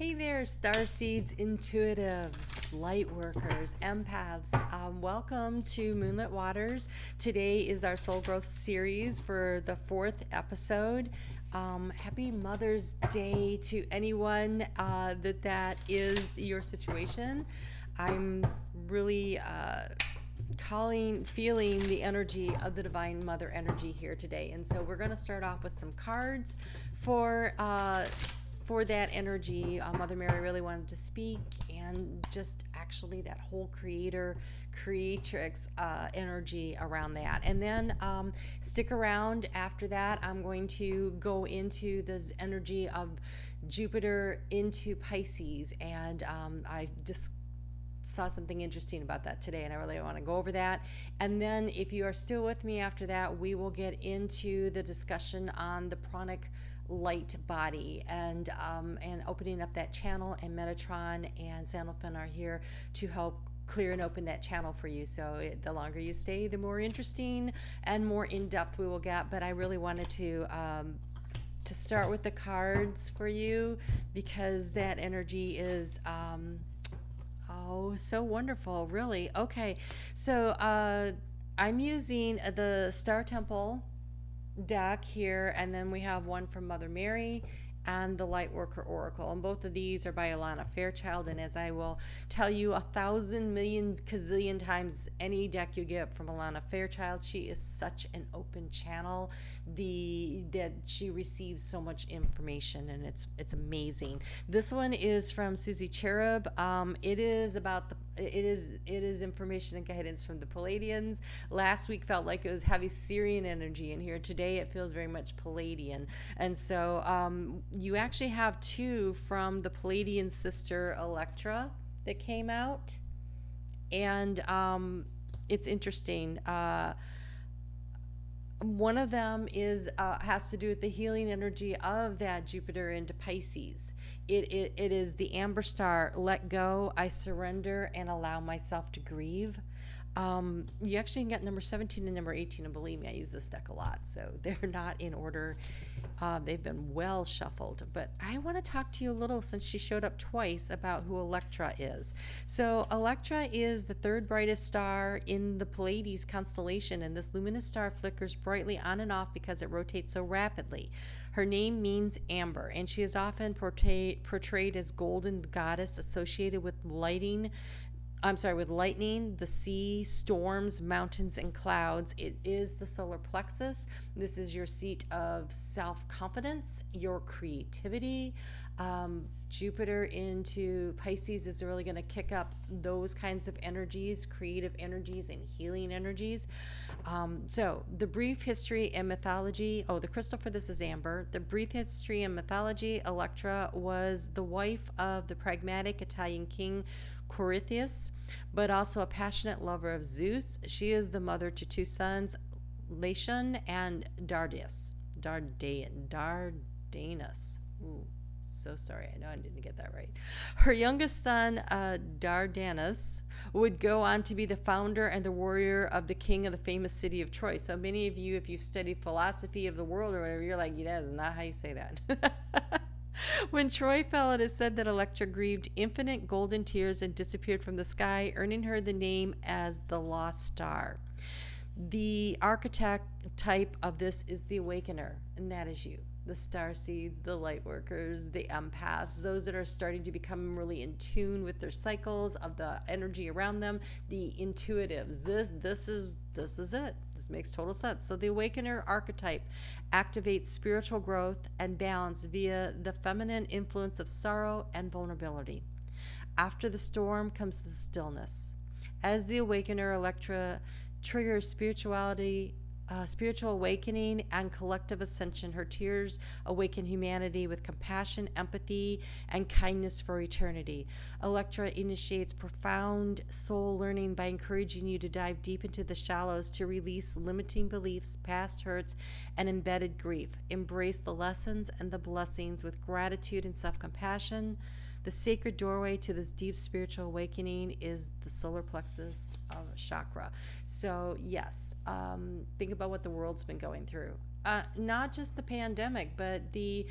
Hey there, Starseeds, Intuitives, Lightworkers, Empaths. Welcome to Moonlit Waters. Today is our Soul Growth series for the 4th episode. Happy Mother's Day to anyone that is your situation. I'm really feeling the energy of the Divine Mother energy here today. And so we're going to start off with some cards for that energy. Mother Mary really wanted to speak, and just actually that whole creatrix energy around that. And then stick around after that. I'm going to go into this energy of Jupiter into Pisces, and I just saw something interesting about that today, and I really want to go over that. And then if you are still with me after that, we will get into the discussion on the pranic light body, and opening up that channel, and Metatron and Sandalphon are here to help clear and open that channel for you. So the longer you stay, the more interesting and more in-depth we will get. But I really wanted to start with the cards for you, because that energy is oh, so wonderful, really. Okay, so I'm using the Star Temple deck here, and then we have one from Mother Mary and the Lightworker Oracle, and both of these are by Alana Fairchild. And as I will tell you 1,000 million gazillion times, any deck you get from Alana Fairchild, she is such an open channel that she receives so much information, and it's amazing. This one is from Susie Cherub. It is about it is information and guidance from the Palladians. Last week felt like it was heavy Syrian energy in here. Today it feels very much Palladian. And so you actually have two from the Palladian sister Electra that came out. And it's interesting. One of them has to do with the healing energy of that Jupiter into Pisces. It is the Amber Star. Let go, I surrender, and allow myself to grieve. You actually can get number 17 and number 18, and believe me, I use this deck a lot, so they're not in order. They've been well shuffled, but I want to talk to you a little, since she showed up twice, about who Electra is. So Electra is the third brightest star in the Pleiades constellation, and this luminous star flickers brightly on and off because it rotates so rapidly. Her name means amber, and she is often portrayed as golden goddess associated with lightning, the sea, storms, mountains, and clouds. It is the solar plexus. This is your seat of self-confidence, your creativity. Jupiter into Pisces is really going to kick up those kinds of energies, creative energies and healing energies. So the brief history and mythology. Oh, the crystal for this is amber. The brief history and mythology. Electra was the wife of the pragmatic Italian king Corytheus, but also a passionate lover of Zeus. She is the mother to two sons, Latian and Dardanus. Ooh, so sorry. I know I didn't get that right. Her youngest son, Dardanus, would go on to be the founder and the warrior of the king of the famous city of Troy. So many of you, if you've studied philosophy of the world or whatever, you're like, that is not how you say that. When Troy fell, it is said that Electra grieved infinite golden tears and disappeared from the sky, earning her the name as the Lost Star. The archetype of this is the Awakener, and that is you. The Starseeds, the Lightworkers, the Empaths, those that are starting to become really in tune with their cycles of the energy around them, the Intuitives. This is it. This makes total sense. So the Awakener archetype activates spiritual growth and balance via the feminine influence of sorrow and vulnerability. After the storm comes the stillness. As the Awakener, Electra triggers spiritual awakening and collective ascension. Her tears awaken humanity with compassion, empathy, and kindness for eternity. Electra initiates profound soul learning by encouraging you to dive deep into the shallows to release limiting beliefs, past hurts, and embedded grief. Embrace the lessons and the blessings with gratitude and self-compassion. The sacred doorway to this deep spiritual awakening is the solar plexus of chakra. So yes, think about what the world's been going through. not just the pandemic, but the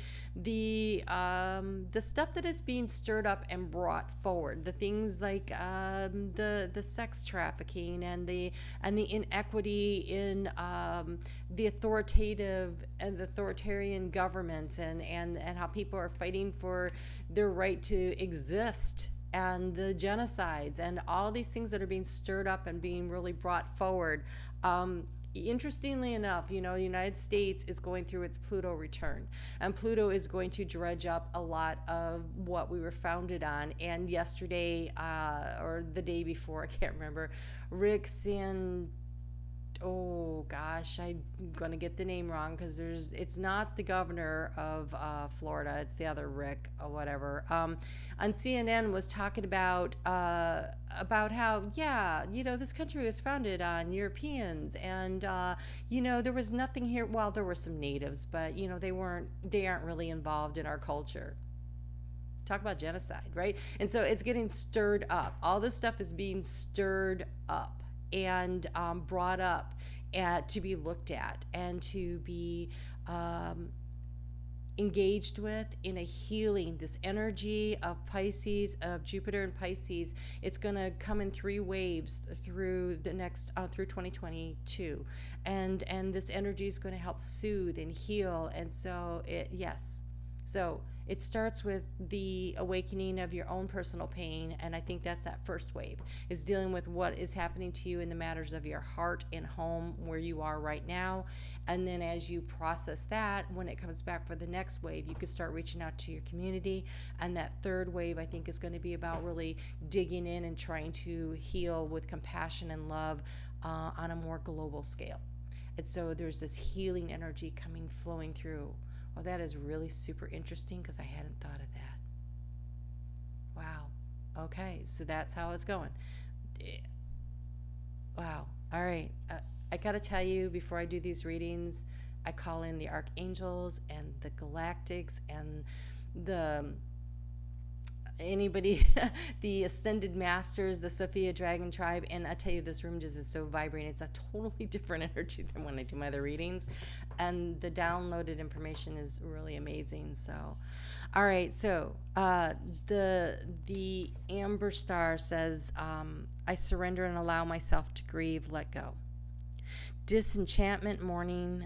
stuff that is being stirred up and brought forward, the things like the sex trafficking and the inequity in the authoritative and the authoritarian governments, and how people are fighting for their right to exist, and the genocides and all these things that are being stirred up and being really brought forward. Interestingly enough, the United States is going through its Pluto return, and Pluto is going to dredge up a lot of what we were founded on. And yesterday, or the day before, I can't remember, oh gosh, I'm gonna get the name wrong, because it's not the governor of Florida, it's the other Rick or whatever, on CNN was talking about how, this country was founded on Europeans, and there was nothing here. Well, there were some natives, but they aren't really involved in our culture. Talk about genocide, right? And so it's getting stirred up. All this stuff is being stirred up and brought up to be looked at and to be engaged with in a healing. This energy of Pisces, of Jupiter and Pisces, it's going to come in 3 waves through the next through 2022, and this energy is going to help soothe and heal. And so it starts with the awakening of your own personal pain, and I think that's that first wave, is dealing with what is happening to you in the matters of your heart and home, where you are right now. And then as you process that, when it comes back for the next wave, you can start reaching out to your community. And that third wave, I think, is going to be about really digging in and trying to heal with compassion and love on a more global scale. And so there's this healing energy flowing through. Well, that is really super interesting, because I hadn't thought of that. Wow. Okay, so that's how it's going. Wow. All right. I got to tell you, before I do these readings, I call in the Archangels and the Galactics and anybody, the Ascended Masters, the Sophia Dragon Tribe, and I tell you, this room just is so vibrant. It's a totally different energy than when I do my other readings, and the downloaded information is really amazing. So, all right, so the Amber Star says, I surrender and allow myself to grieve, let go. Disenchantment, mourning,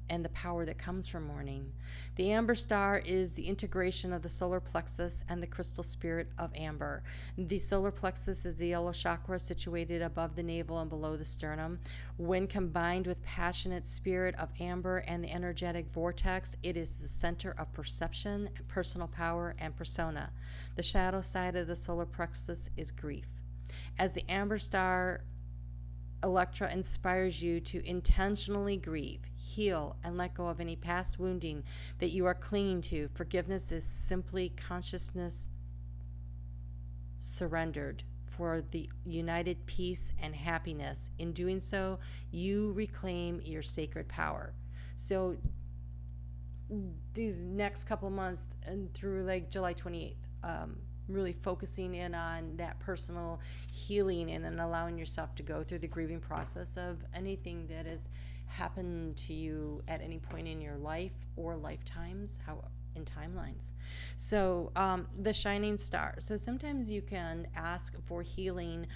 and the power that comes from mourning. The Amber Star is the integration of the solar plexus and the crystal spirit of amber. The solar plexus is the yellow chakra situated above the navel and below the sternum. When combined with passionate spirit of amber and the energetic vortex, it is the center of perception, personal power, and persona. The shadow side of the solar plexus is grief. As the Amber Star Electra inspires you to intentionally grieve, heal, and let go of any past wounding that you are clinging to. Forgiveness is simply consciousness surrendered for the united peace and happiness. In doing so, you reclaim your sacred power. So these next couple of months and through like July 28th, really focusing in on that personal healing and allowing yourself to go through the grieving process of anything that has happened to you at any point in your life or lifetimes, in timelines. So the shining star. So sometimes you can ask for healing.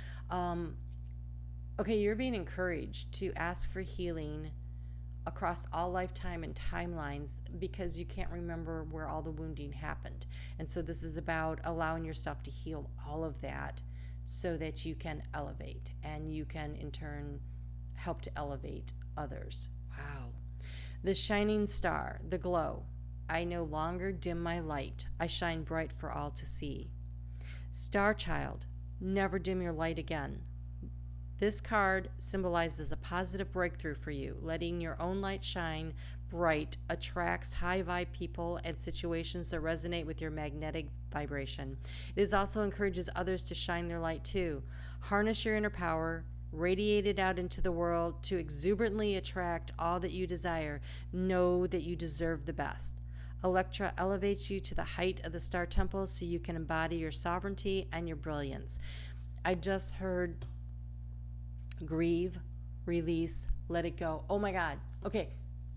Okay, you're being encouraged to ask for healing across all lifetime and timelines, because you can't remember where all the wounding happened. And so this is about allowing yourself to heal all of that so that you can elevate, and you can in turn help to elevate others. Wow. The shining star, the glow. I no longer dim my light. I shine bright for all to see. Star child, never dim your light again. This card symbolizes a positive breakthrough for you. Letting your own light shine bright attracts high vibe people and situations that resonate with your magnetic vibration. It also encourages others to shine their light too. Harness your inner power, radiate it out into the world to exuberantly attract all that you desire. Know that you deserve the best. Electra elevates you to the height of the star temple so you can embody your sovereignty and your brilliance. I just heard grieve, release, let it go. Oh my God, Okay.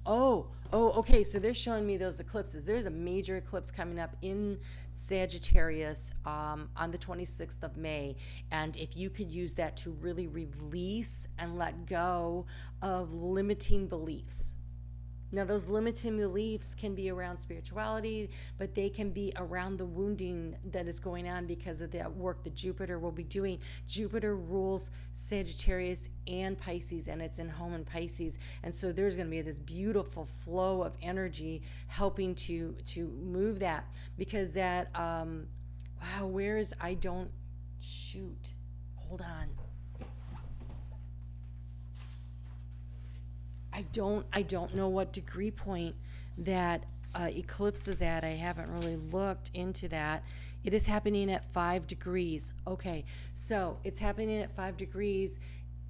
Okay. So they're showing me those eclipses. There's a major eclipse coming up in Sagittarius on the 26th of May. And if you could use that to really release and let go of limiting beliefs. Now, those limiting beliefs can be around spirituality, but they can be around the wounding that is going on because of that work that Jupiter will be doing. Jupiter rules Sagittarius and Pisces, and it's in home in Pisces. And so there's going to be this beautiful flow of energy helping to move that, because that, wow, where is, shoot, hold on. I don't know what degree point that eclipse is at. I haven't really looked into that. It is happening at 5 degrees. Okay, so it's happening at 5 degrees.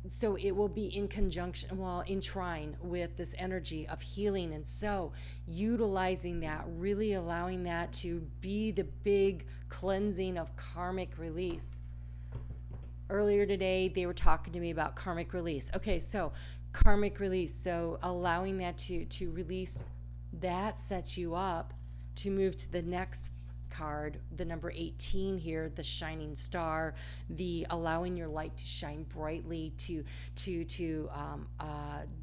So it will be in conjunction, in trine with this energy of healing. And so utilizing that, really allowing that to be the big cleansing of karmic release. Earlier today, they were talking to me about karmic release. Okay, so karmic release. So allowing that to release, that sets you up to move to the next card, the number 18 here, the shining star, the allowing your light to shine brightly, to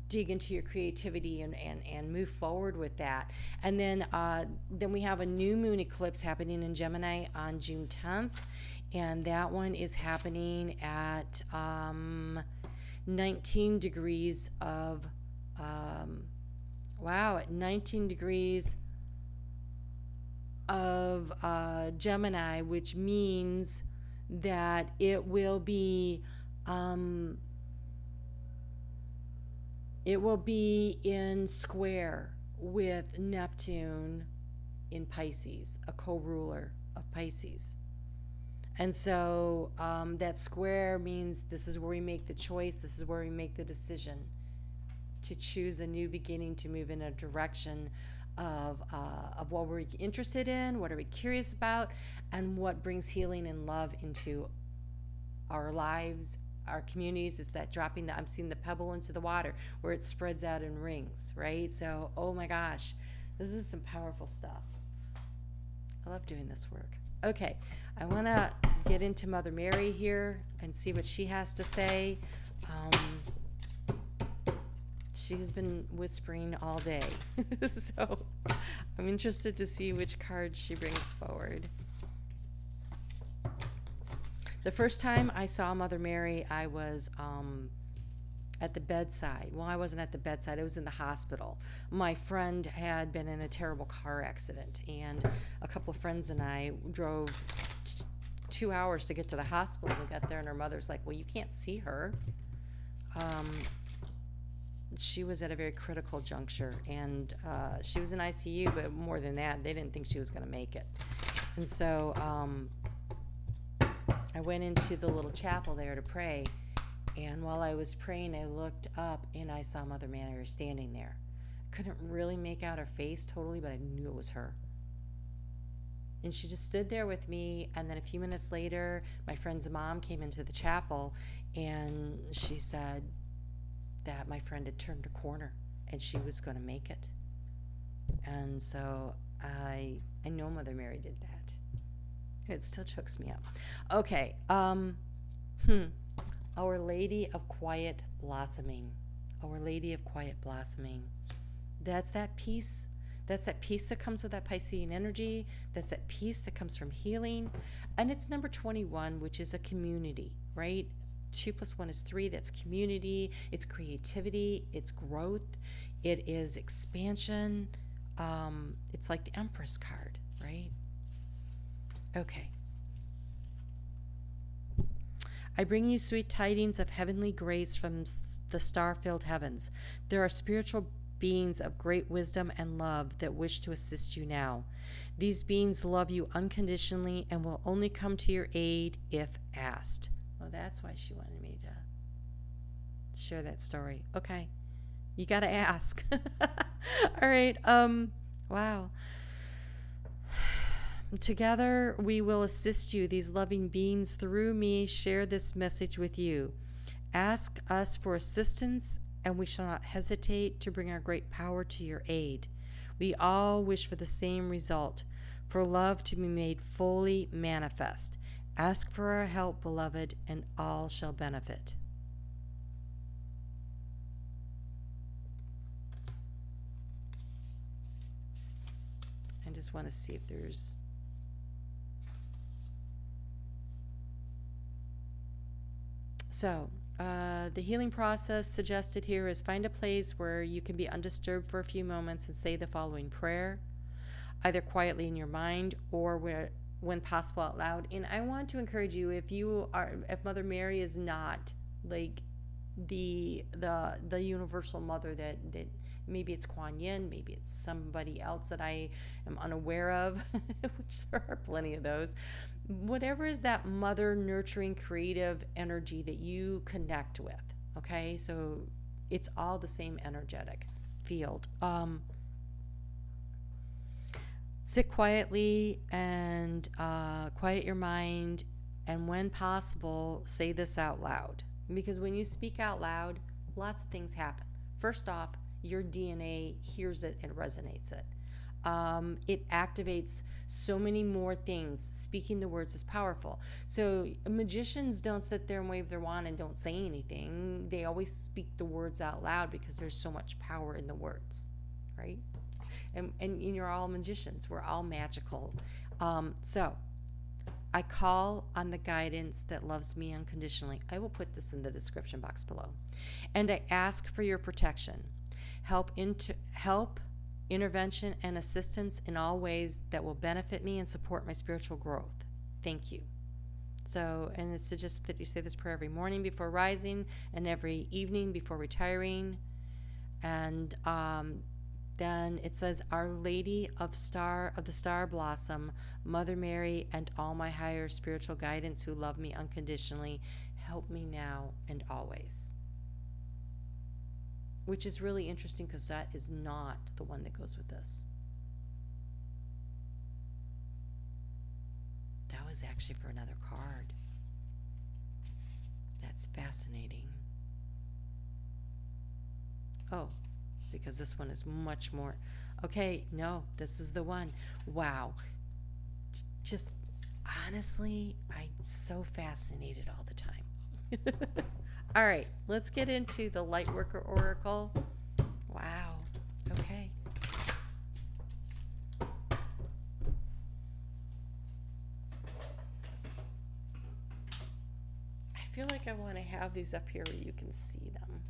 dig into your creativity and move forward with that. And then we have a new moon eclipse happening in Gemini on June 10th, and that one is happening at 19 degrees of at 19 degrees of Gemini, which means that it will be in square with Neptune in Pisces, a co-ruler of Pisces. And so that square means this is where we make the choice, this is where we make the decision to choose a new beginning, to move in a direction of what we're interested in, what are we curious about, and what brings healing and love into our lives, our communities. It's that dropping I'm seeing the pebble into the water where it spreads out in rings, right? So, oh my gosh, this is some powerful stuff. I love doing this work. Okay, I want to get into Mother Mary here and see what she has to say. She's been whispering all day, so I'm interested to see which card she brings forward. The first time I saw Mother Mary, I was at the bedside. Well, I wasn't at the bedside. I was in the hospital. My friend had been in a terrible car accident, and a couple of friends and I drove 2 hours to get to the hospital. We got there, and her mother's like, well, you can't see her. She was at a very critical juncture, and she was in ICU, but more than that, they didn't think she was going to make it. And so I went into the little chapel there to pray, and while I was praying, I looked up, and I saw Mother Mary standing there. Couldn't really make out her face totally, but I knew it was her. And she just stood there with me, and then a few minutes later, my friend's mom came into the chapel, and she said that my friend had turned a corner, and she was going to make it. And so I know Mother Mary did that. It still chokes me up. Okay, Our Lady of Quiet Blossoming. Our Lady of Quiet Blossoming. That's that peace. That's that peace that comes with that Piscean energy. That's that peace that comes from healing. And it's number 21, which is a community, right? 2 + 1 is 3. That's community. It's creativity. It's growth. It is expansion. It's like the Empress card, right? Okay. I bring you sweet tidings of heavenly grace from the star-filled heavens. There are spiritual beings of great wisdom and love that wish to assist you now. These beings love you unconditionally and will only come to your aid if asked. Well, that's why she wanted me to share that story. Okay. You got to ask. All right. Wow. Together we will assist you. These loving beings through me share this message with you. Ask us for assistance and we shall not hesitate to bring our great power to your aid. We all wish for the same result, for love to be made fully manifest. Ask for our help, beloved, and all shall benefit. I just want to see if there's... So, the healing process suggested here is find a place where you can be undisturbed for a few moments and say the following prayer, either quietly in your mind or when possible out loud. And I want to encourage you, if Mother Mary is not like the universal mother that maybe it's Kuan Yin, maybe it's somebody else that I am unaware of, which there are plenty of those. Whatever is that mother nurturing creative energy that you connect with, okay? So it's all the same energetic field. Sit quietly and quiet your mind, and when possible, say this out loud. Because when you speak out loud, lots of things happen. First off, your DNA hears it and resonates it. It activates so many more things. Speaking the words is powerful. So magicians don't sit there and wave their wand and don't say anything. They always speak the words out loud because there's so much power in the words, right? And you're all magicians. We're all magical. So I call on the guidance that loves me unconditionally. I will put this in the description box below. And I ask for your protection, help, intervention, and assistance in all ways that will benefit me and support my spiritual growth. Thank you. So, and it's suggested that you say this prayer every morning before rising and every evening before retiring. And then it says, Our Lady of the Star Blossom, Mother Mary, and all my higher spiritual guidance who love me unconditionally, help me now and always. Which is really interesting because that is not the one that goes with this. That was actually for another card. That's fascinating. Oh, because this one is much more. Okay, no, this is the one. Wow. Just honestly, I'm so fascinated all the time. All right, let's get into the Lightworker Oracle. Wow. Okay. I feel like I want to have these up here where you can see them.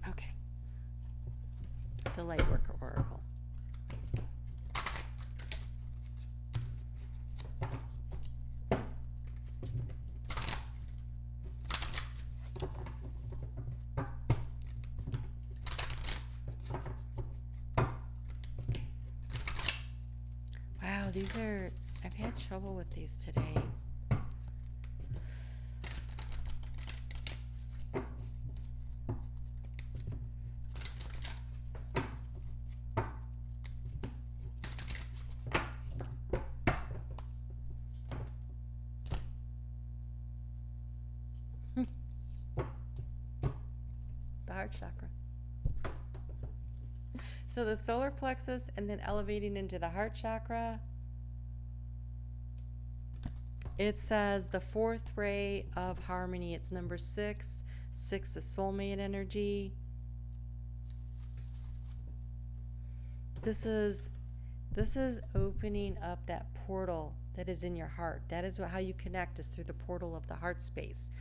Okay. The Lightworker Oracle. Wow, I've had trouble with these today. The heart chakra. So the solar plexus and then elevating into the heart chakra. It says the fourth ray of harmony. It's number 6. 6 is soulmate energy. This is opening up that portal that is in your heart. That is how you connect, is through the portal of the heart space.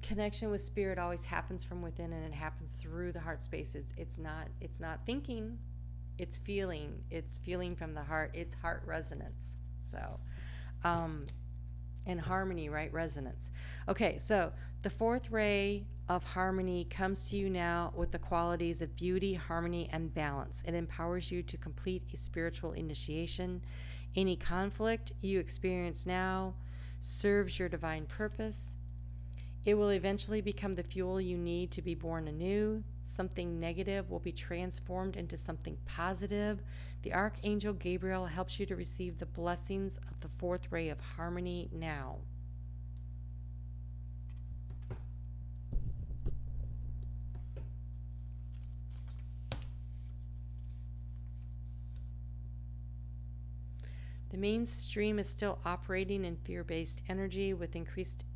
Connection with spirit always happens from within, and it happens through the heart space. It's not thinking, it's feeling from the heart. It's heart resonance. So and harmony, right? Resonance. Okay, so the fourth ray of harmony comes to you now with the qualities of beauty, harmony, and balance. It empowers you to complete a spiritual initiation. Any conflict you experience now serves your divine purpose. It will eventually become the fuel you need to be born anew. Something negative will be transformed into something positive. The Archangel Gabriel helps you to receive the blessings of the fourth ray of harmony now. The mainstream is still operating in fear-based energy with increased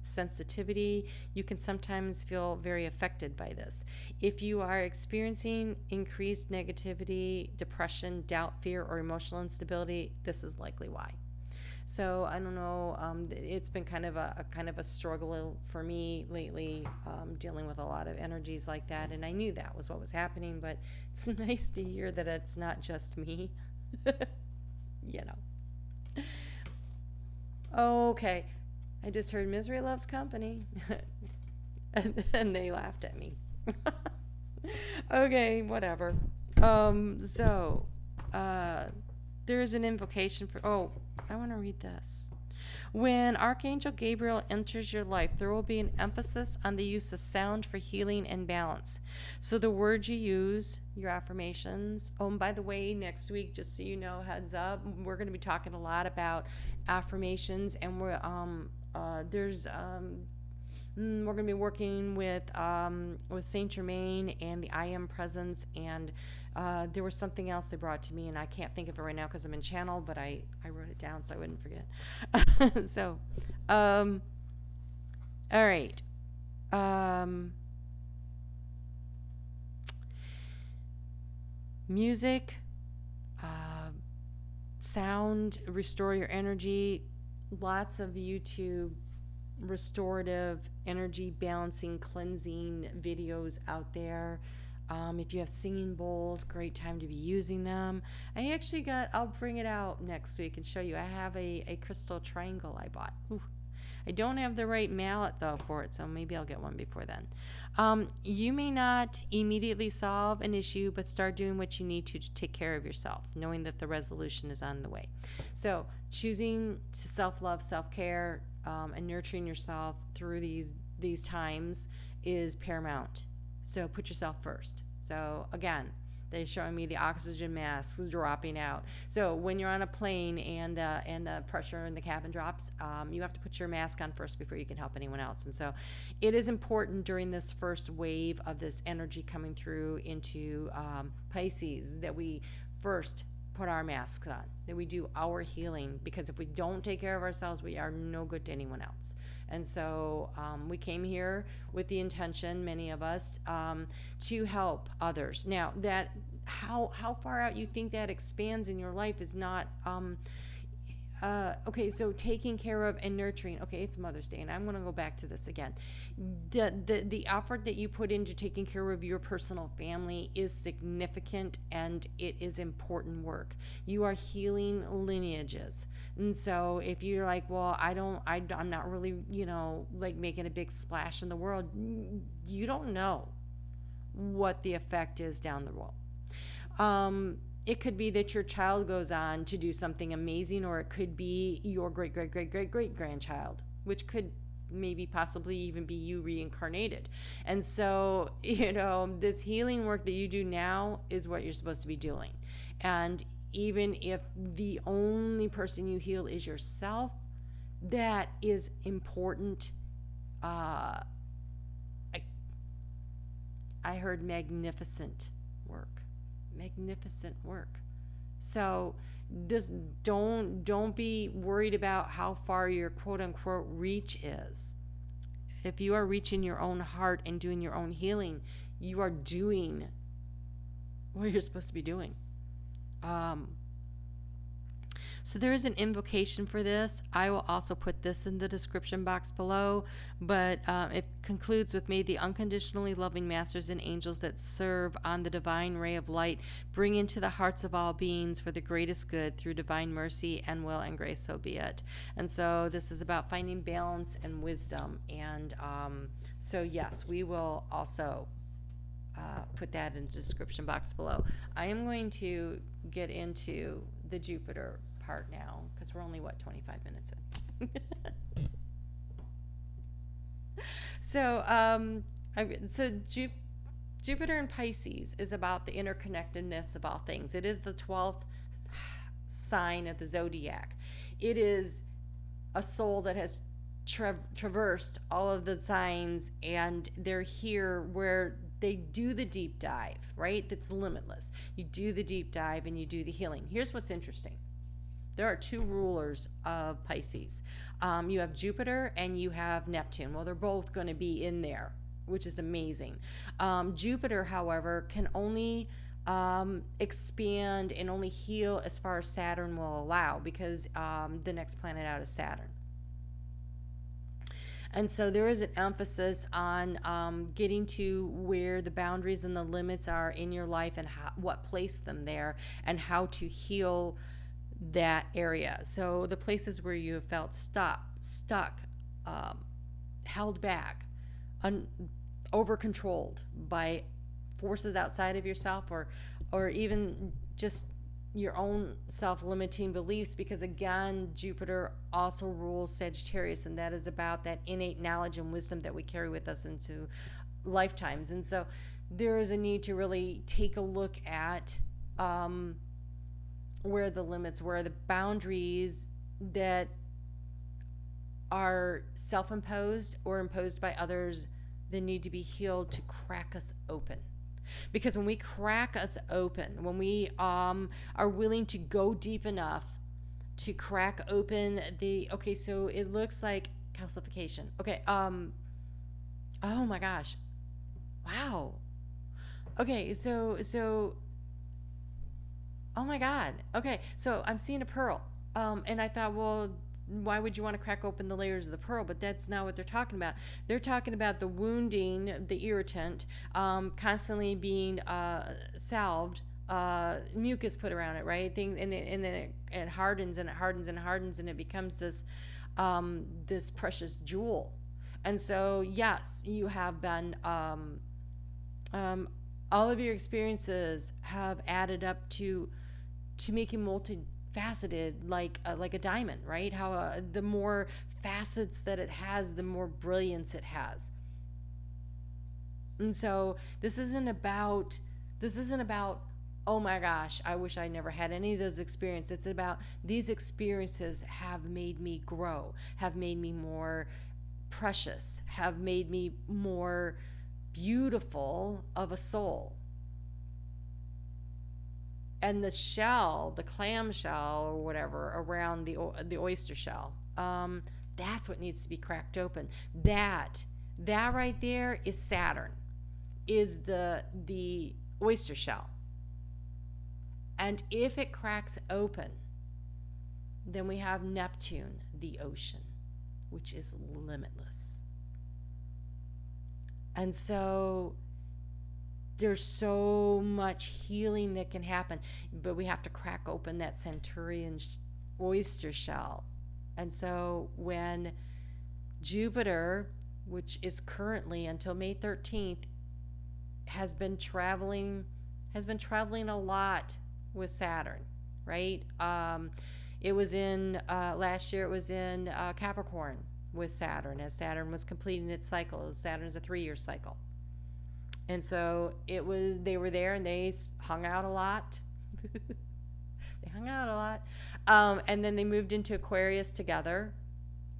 sensitivity. You can sometimes feel very affected by this. If you are experiencing increased negativity, depression, doubt, fear, or emotional instability, this is likely why. So I don't know. It's been kind of a struggle for me lately, dealing with a lot of energies like that. And I knew that was what was happening, but it's nice to hear that it's not just me. You know. Okay, I just heard misery loves company. and they laughed at me. Okay, whatever. There's an invocation for, I want to read this. When Archangel Gabriel enters your life, there will be an emphasis on the use of sound for healing and balance. So the words you use, your affirmations. Oh, and by the way, next week, just so you know, heads up, we're going to be talking a lot about affirmations, and we're going to be working with Saint Germain and the I Am Presence, and there was something else they brought to me, and I can't think of it right now because I'm in channel, but I wrote it down so I wouldn't forget. So, all right. Music, sound, restore your energy. Lots of YouTube restorative energy balancing cleansing videos out there. If you have singing bowls, great time to be using them. I'll bring it out next week and show you. I have a crystal triangle I bought. Ooh. I don't have the right mallet though for it, so maybe I'll get one before then. You may not immediately solve an issue, but start doing what you need to take care of yourself, knowing that the resolution is on the way. So choosing to self-love, self-care, and nurturing yourself through these times is paramount. So put yourself first. So again, they're showing me the oxygen masks dropping out. So when you're on a plane and the pressure in the cabin drops, you have to put your mask on first before you can help anyone else. And so it is important during this first wave of this energy coming through into Pisces that we first put our masks on, that we do our healing, because if we don't take care of ourselves, we are no good to anyone else. And so we came here with the intention, many of us, to help others. Now, that how far out you think that expands in your life is not okay. So taking care of and nurturing. Okay, it's Mother's Day, and I'm going to go back to this again. The effort that you put into taking care of your personal family is significant, and it is important work. You are healing lineages, and so if you're like, well, I'm not really, like making a big splash in the world, you don't know what the effect is down the road. It could be that your child goes on to do something amazing, or it could be your great great great great great grandchild, which could maybe possibly even be you reincarnated. And so, this healing work that you do now is what you're supposed to be doing. And even if the only person you heal is yourself, that is important. I heard magnificent work. So this don't be worried about how far your quote unquote reach is. If you are reaching your own heart and doing your own healing, you are doing what you're supposed to be doing. So there is an invocation for this. I will also put this in the description box below, but it concludes with, may the unconditionally loving masters and angels that serve on the divine ray of light bring into the hearts of all beings for the greatest good through divine mercy and will and grace, so be it. And so this is about finding balance and wisdom. And so yes, we will also put that in the description box below. I am going to get into the Jupiter part now, because we're only 25 minutes in. So, Jupiter in Pisces is about the interconnectedness of all things. It is the 12th sign of the zodiac. It is a soul that has traversed all of the signs, and they're here where they do the deep dive, right? That's limitless. You do the deep dive and you do the healing. Here's what's interesting. There are two rulers of Pisces. You have Jupiter and you have Neptune. Well, they're both going to be in there, which is amazing. Jupiter, however, can only expand and only heal as far as Saturn will allow, because the next planet out is Saturn. And so there is an emphasis on getting to where the boundaries and the limits are in your life, and what placed them there, and how to heal that area. So the places where you have felt stuck, held back, over-controlled by forces outside of yourself, or even just your own self-limiting beliefs, because again, Jupiter also rules Sagittarius, and that is about that innate knowledge and wisdom that we carry with us into lifetimes. And so there is a need to really take a look at where the limits, where the boundaries that are self-imposed or imposed by others that need to be healed, to crack us open. Because when we crack us open, when we are willing to go deep enough to crack open okay, so it looks like calcification. Okay, oh my gosh. Wow. Okay, so oh my God. Okay, so I'm seeing a pearl. And I thought, well, why would you want to crack open the layers of the pearl? But that's not what they're talking about. They're talking about the wounding, the irritant, constantly being salved, mucus put around it, right? Things, and then it hardens and it hardens and hardens, and it becomes this this precious jewel. And so, yes, you have been. All of your experiences have added up to making multifaceted, like a diamond, right? How the more facets that it has, the more brilliance it has. And so this isn't about oh my gosh, I wish I never had any of those experiences. It's about these experiences have made me grow, have made me more precious, have made me more beautiful of a soul. And the shell, the clam shell or whatever around the oyster shell, that's what needs to be cracked open. That right there is Saturn, is the oyster shell. And if it cracks open, then we have Neptune, the ocean, which is limitless. And so there's so much healing that can happen, but we have to crack open that centurion oyster shell. And so when Jupiter, which is currently until May 13th, has been traveling a lot with Saturn, right? It was in last year. It was in Capricorn with Saturn, as Saturn was completing its cycle. Saturn is a 3-year cycle. And so they were there and they hung out a lot. They hung out a lot. And then they moved into Aquarius together,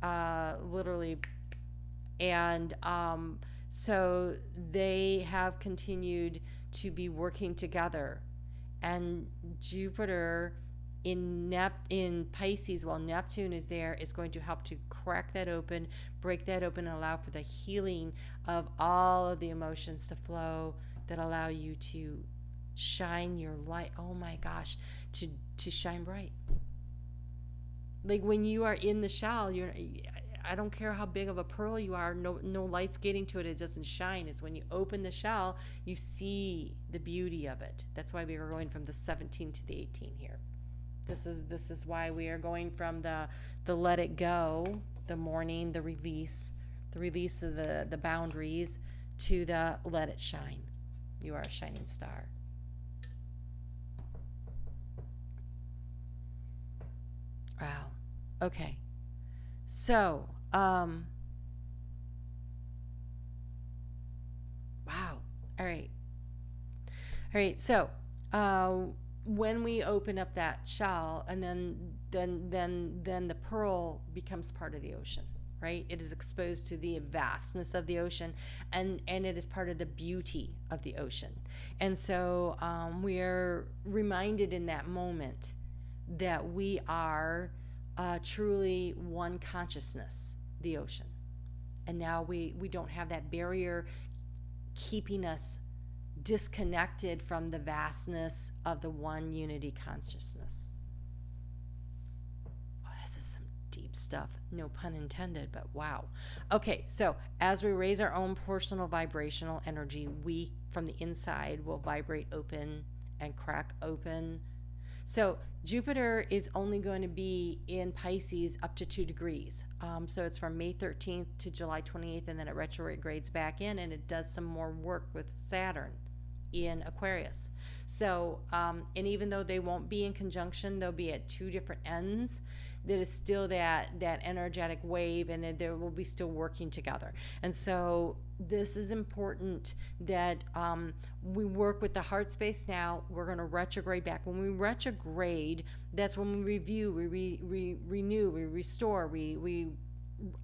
literally. And so they have continued to be working together. And Jupiter in Pisces, while Neptune is there, is going to help to crack that open, break that open, and allow for the healing of all of the emotions to flow that allow you to shine your light. Oh my gosh, to shine bright. Like when you are in the shell, I don't care how big of a pearl you are, no light's getting to it, it doesn't shine. It's when you open the shell, you see the beauty of it. That's why we are going from the 17 to the 18 here. This is why we are going from the let it go, the mourning, the release of the boundaries, to the let it shine. You are a shining star. Wow. Okay. So, All right. All right. So, when we open up that shell, and then the pearl becomes part of the ocean, right? It is exposed to the vastness of the ocean, and it is part of the beauty of the ocean. And so we are reminded in that moment that we are truly one consciousness, the ocean. And now we don't have that barrier keeping us disconnected from the vastness of the one unity consciousness. Oh, this is some deep stuff, no pun intended, but wow. Okay, so as we raise our own personal vibrational energy, we from the inside will vibrate open and crack open. So Jupiter is only going to be in Pisces up to 2 degrees. So it's from May 13th to July 28th, and then it retrogrades back in, and it does some more work with Saturn in Aquarius. So, and even though they won't be in conjunction, they'll be at 2 different ends. That is still that energetic wave, and they will be still working together. And so this is important that we work with the heart space now. We're going to retrograde back. When we retrograde, that's when we review, we renew, we restore, we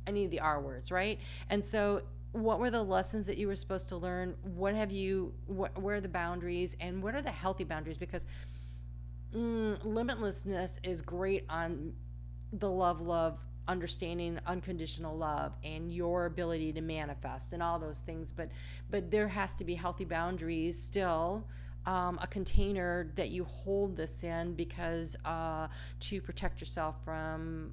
any of the R words, right? And so what were the lessons that you were supposed to learn? Where are the boundaries, and what are the healthy boundaries? Because limitlessness is great on the love, understanding unconditional love, and your ability to manifest and all those things. But there has to be healthy boundaries still, a container that you hold this in, because to protect yourself from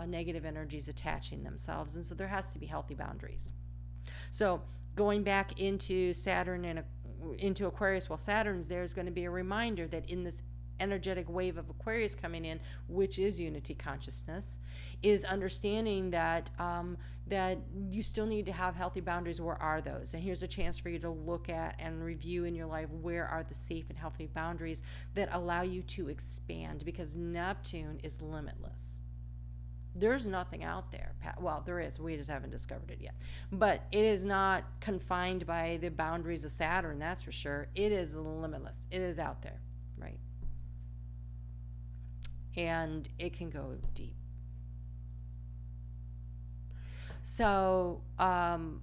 negative energies attaching themselves. And so there has to be healthy boundaries. So going back into Saturn and into Aquarius, while Saturn's there, is going to be a reminder that in this energetic wave of Aquarius coming in, which is unity consciousness, is understanding that that you still need to have healthy boundaries. Where are those? And here's a chance for you to look at and review in your life, where are the safe and healthy boundaries that allow you to expand, because Neptune is limitless. There's nothing out there. Well, there is. We just haven't discovered it yet. But it is not confined by the boundaries of Saturn, that's for sure. It is limitless. It is out there, right? And it can go deep. So, and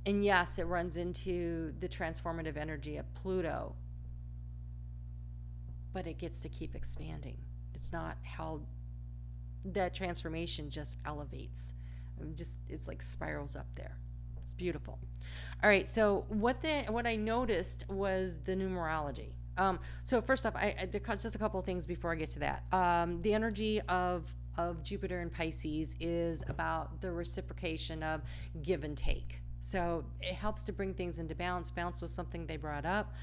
yes, it runs into the transformative energy of Pluto, but it gets to keep expanding. It's not held. That transformation just elevates. It's like spirals up there. It's beautiful. All right. So what I noticed was the numerology. So first off, just a couple of things before I get to that. The energy of Jupiter and Pisces is about the reciprocation of give and take. So it helps to bring things into balance. Balance was something they brought up.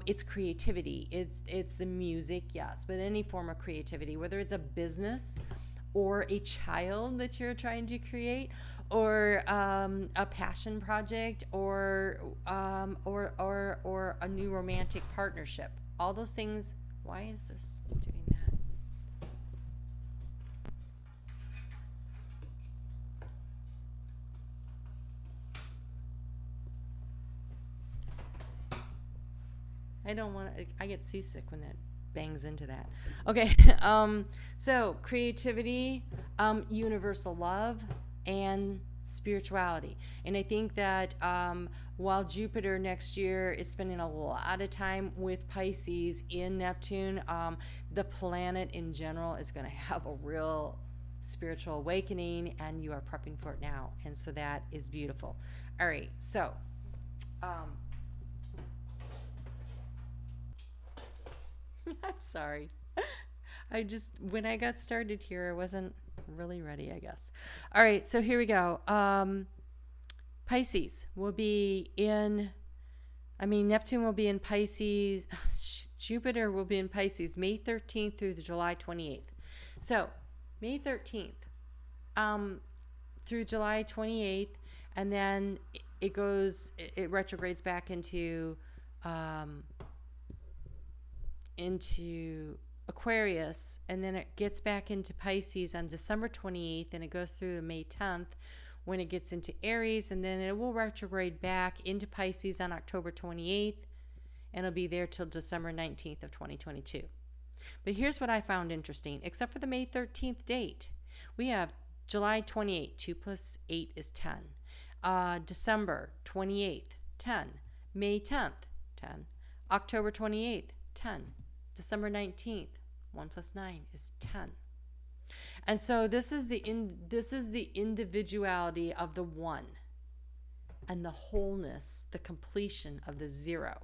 It's creativity. It's the music, yes, but any form of creativity, whether it's a business or a child that you're trying to create, or a passion project, or a new romantic partnership. All those things. Why is this doing that? I don't want to. I get seasick when that bangs into that. Okay. So creativity, universal love, and spirituality. And I think that while Jupiter next year is spending a lot of time with Pisces in Neptune, the planet in general is going to have a real spiritual awakening, and you are prepping for it now. And so that is beautiful. All right. So I'm sorry. When I got started here, I wasn't really ready, I guess. All right, so here we go. Pisces will be Neptune will be in Pisces. Jupiter will be in Pisces May 13th through the July 28th. So May 13th through July 28th, and then it retrogrades back into Aquarius, and then it gets back into Pisces on December 28th, and it goes through May 10th, when it gets into Aries, and then it will retrograde back into Pisces on October 28th, and it'll be there till December 19th of 2022. But here's what I found interesting. Except for the May 13th date, we have July 28th, 2 plus 8 is 10. December 28th, 10. May 10th, 10. October 28th, 10. December 19th, 1 plus 9 is 10. And so this is the individuality of the one and the wholeness, the completion of the zero.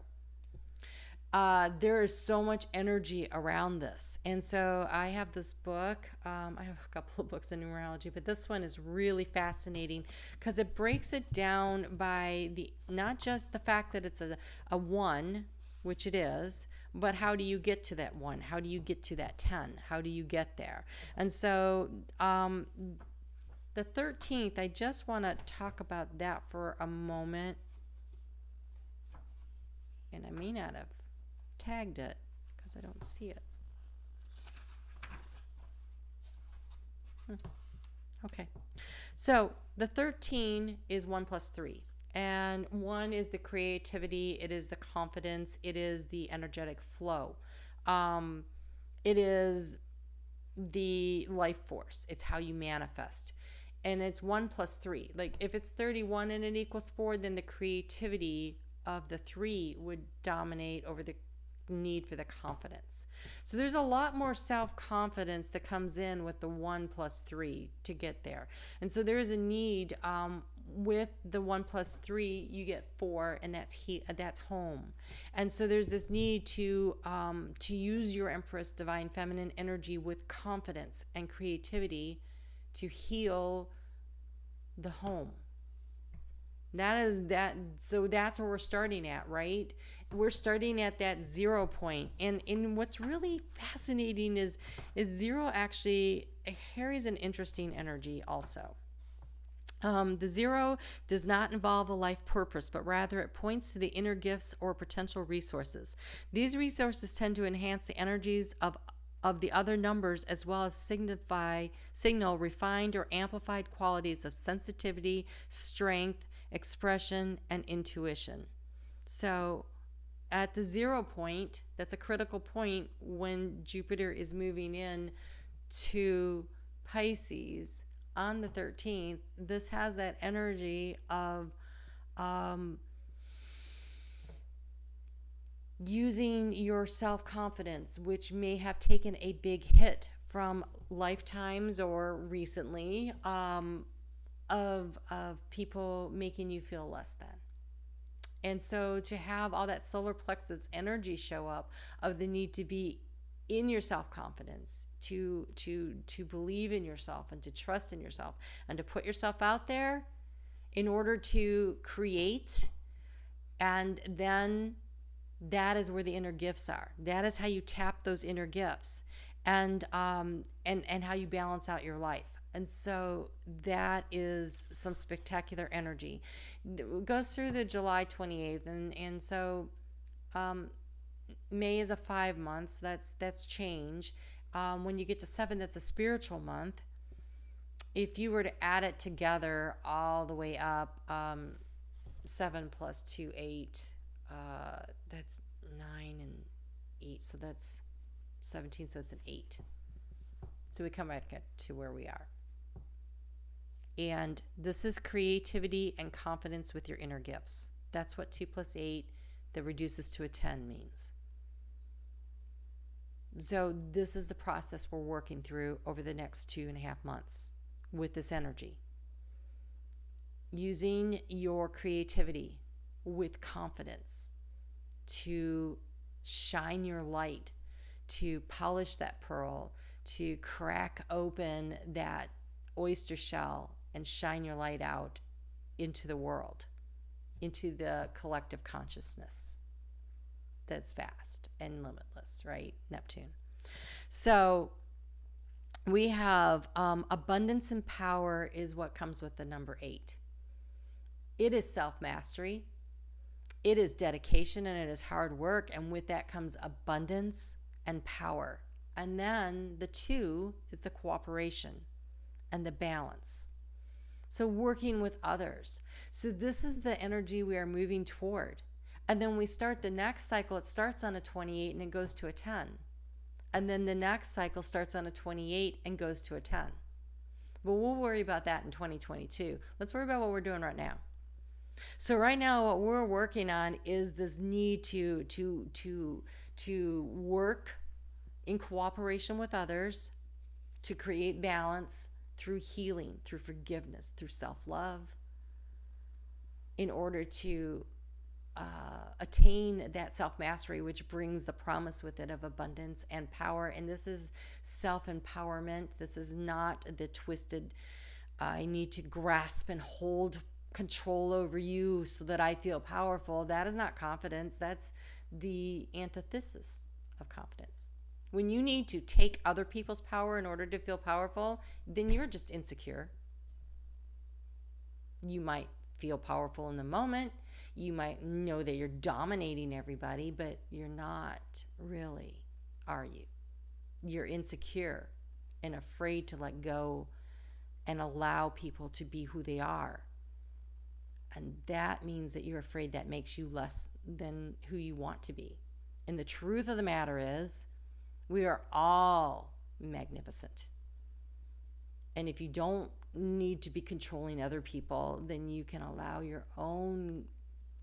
There is so much energy around this. And so I have this book. I have a couple of books on numerology, but this one is really fascinating because it breaks it down by not just the fact that it's a one, which it is, but how do you get to that one? How do you get to that 10? How do you get there? And so the 13th, I just want to talk about that for a moment. And I may not have tagged it because I don't see it. Okay. So the 13 is 1 plus 3. And 1 is the creativity, it is the confidence, it is the energetic flow. It is the life force. It's how you manifest. And it's 1 plus 3. Like if it's 31 and it equals 4, then the creativity of the 3 would dominate over the need for the confidence. So there's a lot more self-confidence that comes in with the 1 plus 3 to get there. And so there is a need with the 1 plus 3, you get 4, and that's home. And so there's this need to use your Empress Divine Feminine energy with confidence and creativity to heal the home. So that's where we're starting at, right? We're starting at that 0 point. And what's really fascinating is 0 actually carries an interesting energy also. The 0 does not involve a life purpose, but rather it points to the inner gifts or potential resources. These resources tend to enhance the energies of the other numbers, as well as signal refined or amplified qualities of sensitivity, strength, expression, and intuition. So at the 0 point, that's a critical point when Jupiter is moving in to Pisces on the 13th. This has that energy of using your self-confidence, which may have taken a big hit from lifetimes or recently of people making you feel less than. And so to have all that solar plexus energy show up of the need to be in your self-confidence, to believe in yourself and to trust in yourself and to put yourself out there in order to create, and then that is where the inner gifts are. That is how you tap those inner gifts and how you balance out your life. And so that is some spectacular energy. It goes through the July 28th, and so May is a 5 month, so that's change. When you get to 7, that's a spiritual month. If you were to add it together all the way up, 7 plus 2, 8, that's 9 and 8, so that's 17, so it's an 8. So we come back to where we are. And this is creativity and confidence with your inner gifts. That's what 2 plus 8 that reduces to a 10 means. So this is the process we're working through over the next 2.5 months with this energy. Using your creativity with confidence to shine your light, to polish that pearl, to crack open that oyster shell and shine your light out into the world, into the collective consciousness that's vast and limitless, right? Neptune. So we have abundance and power is what comes with the number 8. It is self-mastery. It is dedication, and it is hard work. And with that comes abundance and power. And then the 2 is the cooperation and the balance. So working with others. So this is the energy we are moving toward. And then we start the next cycle. It starts on a 28 and it goes to a 10. And then the next cycle starts on a 28 and goes to a 10. But we'll worry about that in 2022. Let's worry about what we're doing right now. So right now, what we're working on is this need to work in cooperation with others to create balance through healing, through forgiveness, through self-love, in order to attain that self-mastery, which brings the promise with it of abundance and power. And this is self-empowerment. This is not the twisted, I need to grasp and hold control over you so that I feel powerful. That is not confidence. That's the antithesis of confidence. When you need to take other people's power in order to feel powerful, then you're just insecure. You might feel powerful in the moment. You might know that you're dominating everybody, but you're not really, are you? You're insecure and afraid to let go and allow people to be who they are. And that means that you're afraid that makes you less than who you want to be. And the truth of the matter is, we are all magnificent. And if you don't need to be controlling other people, then you can allow your own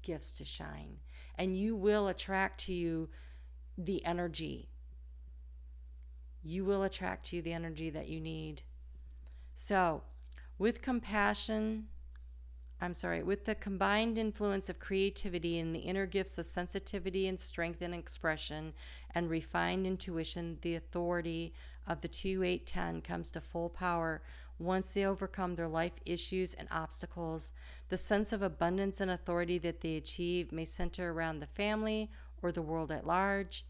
gifts to shine. And you will attract to you the energy. You will attract to you the energy that you need. So, with the combined influence of creativity and the inner gifts of sensitivity and strength and expression and refined intuition, the authority of the 2-8-10 comes to full power once they overcome their life issues and obstacles. The sense of abundance and authority that they achieve may center around the family or the world at large.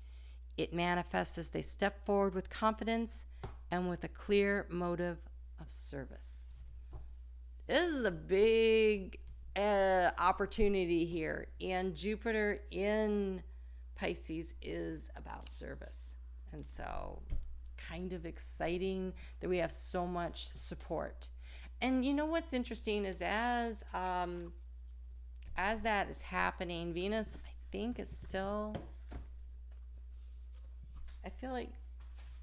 It manifests as they step forward with confidence and with a clear motive of service. This is a big opportunity here. And Jupiter in Pisces is about service. And so kind of exciting that we have so much support. And you know what's interesting is as that is happening, Venus, I think, is still... I feel like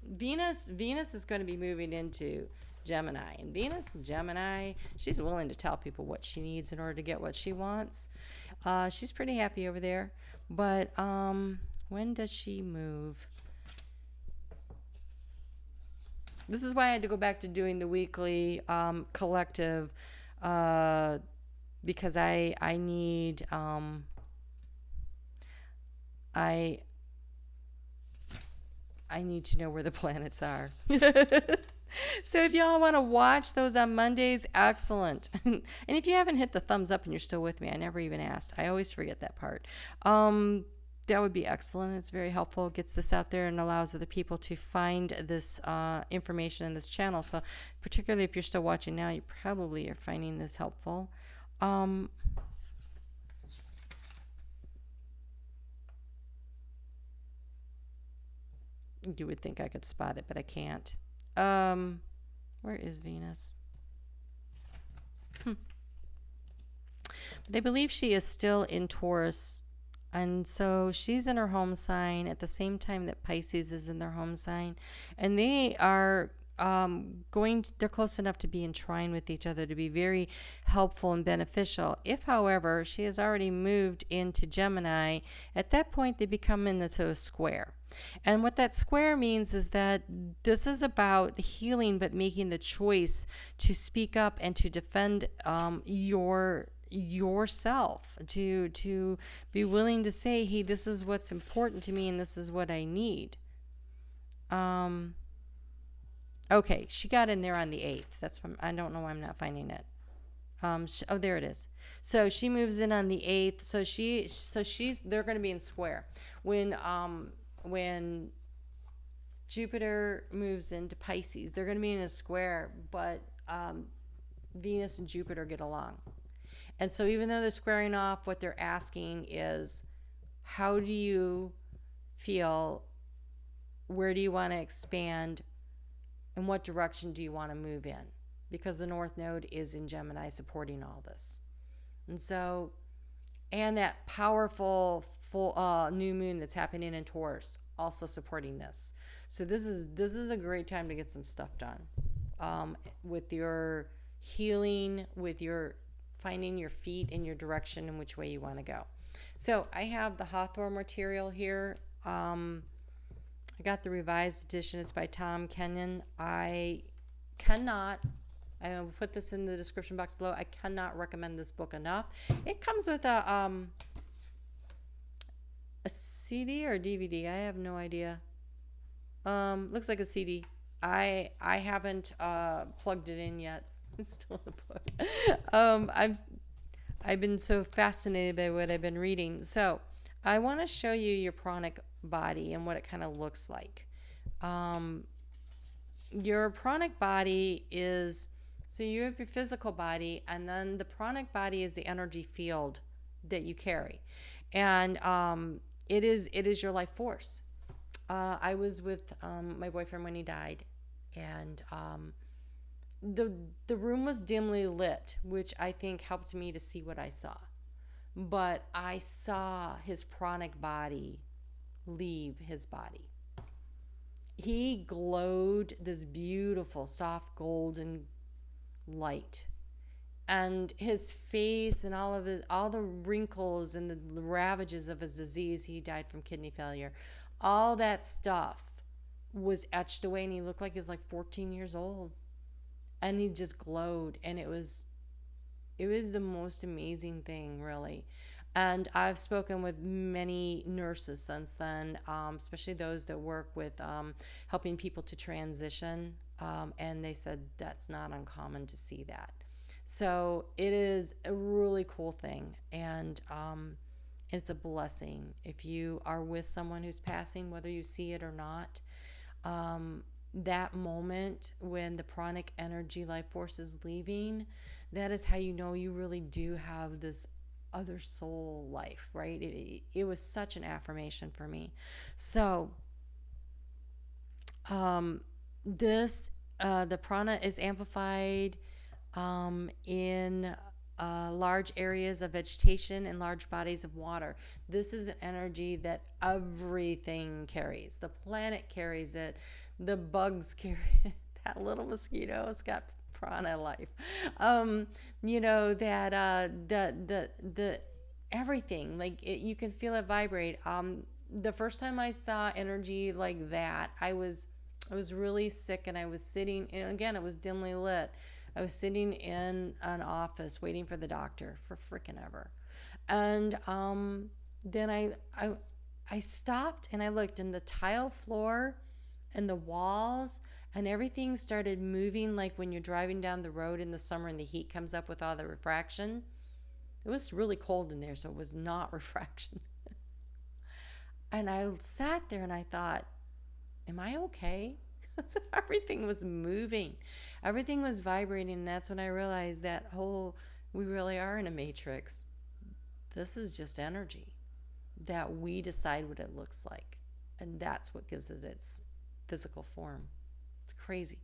Venus is going to be moving into Gemini. And Venus in Gemini, she's willing to tell people what she needs in order to get what she wants. She's pretty happy over there. But when does she move? This is why I had to go back to doing the weekly collective, because I need I need to know where the planets are. So if y'all want to watch those on Mondays, excellent. And if you haven't hit the thumbs up and you're still with me, I never even asked. I always forget that part. That would be excellent. It's very helpful. It gets this out there and allows other people to find this information in this channel. So particularly if you're still watching now, you probably are finding this helpful. You would think I could spot it, but I can't. Where is Venus? But I believe she is still in Taurus. And so she's in her home sign at the same time that Pisces is in their home sign. And they are they're close enough to be in trine with each other to be very helpful and beneficial. If, however, she has already moved into Gemini, at that point they become into a square. And what that square means is that this is about healing, but making the choice to speak up and to defend yourself, to be willing to say, hey, this is what's important to me and this is what I need. Okay, she got in there on the 8th. I don't know why I'm not finding it. Oh, there it is. So she moves in on the 8th. They're going to be in square. When Jupiter moves into Pisces, they're going to be in a square, but Venus and Jupiter get along. And so even though they're squaring off, what they're asking is, how do you feel? Where do you want to expand? And what direction do you want to move in? because the North Node is in Gemini supporting all this. And so, and that powerful full new moon that's happening in Taurus also supporting this. So this is a great time to get some stuff done, with your healing, with your finding your feet and your direction in which way you want to go. So I have the Hawthorne material here. I got the revised edition. It's by Tom Kenyon. I will put this in the description box below. I cannot recommend this book enough. It comes with a CD or DVD. I have no idea. Looks like a CD. I haven't plugged it in yet. It's still in the book. I've been so fascinated by what I've been reading. So I want to show you your pranic body and what it kind of looks like. Your pranic body is, so you have your physical body, and then the pranic body is the energy field that you carry, and it is your life force. I was with my boyfriend when he died, and the room was dimly lit, which I think helped me to see what I saw. But I saw his pranic body leave his body. He glowed this beautiful, soft golden light. And his face and all the wrinkles and the ravages of his disease, he died from kidney failure, all that stuff was etched away, and he looked like he was like 14 years old. And he just glowed, and it was the most amazing thing, really. And I've spoken with many nurses since then, especially those that work with helping people to transition, and they said that's not uncommon to see that. So it is a really cool thing, and it's a blessing if you are with someone who's passing, whether you see it or not. That moment when the pranic energy life force is leaving, that is how you know you really do have this other soul life, right? It was such an affirmation for me. So the prana is amplified in large areas of vegetation and large bodies of water. This is an energy that everything carries. The planet carries it. The bugs carry it. That little mosquito's got prana life. The everything, like you can feel it vibrate. The first time I saw energy like that, I was really sick, and I was sitting, and again, it was dimly lit. I was sitting in an office waiting for the doctor for frickin' ever. And then I stopped and I looked, and the tile floor and the walls and everything started moving, like when you're driving down the road in the summer and the heat comes up with all the refraction. It was really cold in there, so it was not refraction. And I sat there and I thought, am I okay? Everything was moving. Everything was vibrating, and that's when I realized that we really are in a matrix. This is just energy that we decide what it looks like, and that's what gives it its physical form. It's crazy.